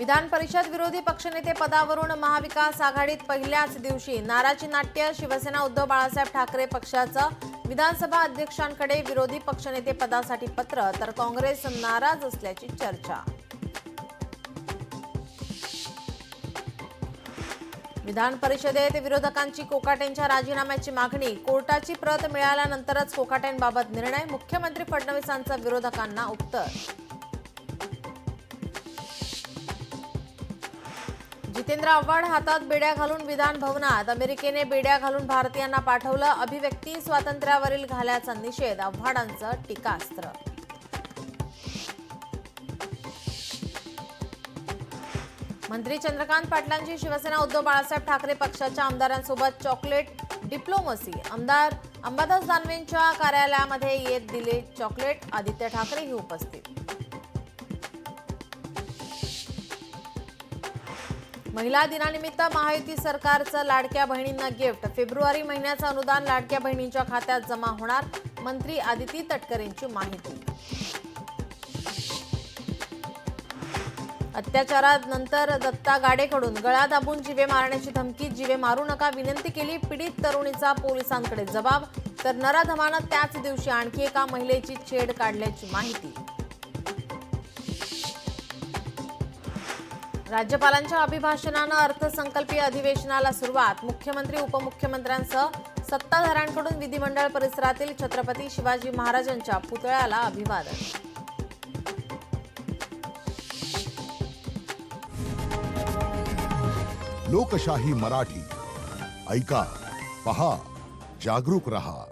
विधान परिषद विरोधी पक्षनेते पदावरून महाविकास आघाडीत पहिल्याच दिवशी नाराजी नाट्य. शिवसेना उद्धव बाळासाहेब ठाकरे पक्षाचं विधानसभा अध्यक्षांकडे विरोधी पक्षनेते पदासाठी पत्र, तर काँग्रेस नाराज असल्याची चर्चा. विधान परिषदेत विरोधकांची कोकाटेंच्या राजीनाम्याची मागणी. कोर्टाची प्रत मिळाल्यानंतरच कोकाटेंबाबत निर्णय. मुख्यमंत्री फडणवीसांचं विरोधकांना उत्तर. जितेंद्र आव्हाड हातात बेड्या घालून विधान भवनात. अमेरिकेने बेड्या घालून भारतीयांना पाठवलं. अभिव्यक्ती स्वातंत्र्यावरील घाल्याचा निषेध. आव्हाडांचं टीकास्त्र. मंत्री चंद्रकांत पाटलांची शिवसेना उद्धव बाळासाहेब ठाकरे पक्षाच्या आमदारांसोबत चॉकलेट डिप्लोमसी. आमदार अंबादास दानवेंच्या कार्यालयामध्ये येत दिले चॉकलेट. आदित्य ठाकरेही उपस्थित. महिला दिनानिमित्त महायुती सरकारचं लाडक्या बहिणींना गिफ्ट. फेब्रुवारी महिन्याचं अनुदान लाडक्या बहिणींच्या खात्यात जमा होणार. मंत्री आदिती तटकरेंची माहिती. अत्याचारानंतर दत्ता गाडेकडून गळा दाबून जीवे मारण्याची धमकी. जीवे मारू नका विनंती केली. पीडित तरुणीचा पोलिसांकडे जबाब. तर नराधमानं त्याच दिवशी आणखी एका महिलेची छेड काढल्याची माहिती. राज्यपालांच्या अभिभाषणानं अर्थसंकल्पीय अधिवेशनाला सुरुवात. मुख्यमंत्री उपमुख्यमंत्र्यांसह सत्ताधाऱ्यांकडून विधिमंडळ परिसरातील छत्रपती शिवाजी महाराजांच्या पुतळ्याला अभिवादन. लोकशाही मराठी ऐका, पहा, जागरूक रहा.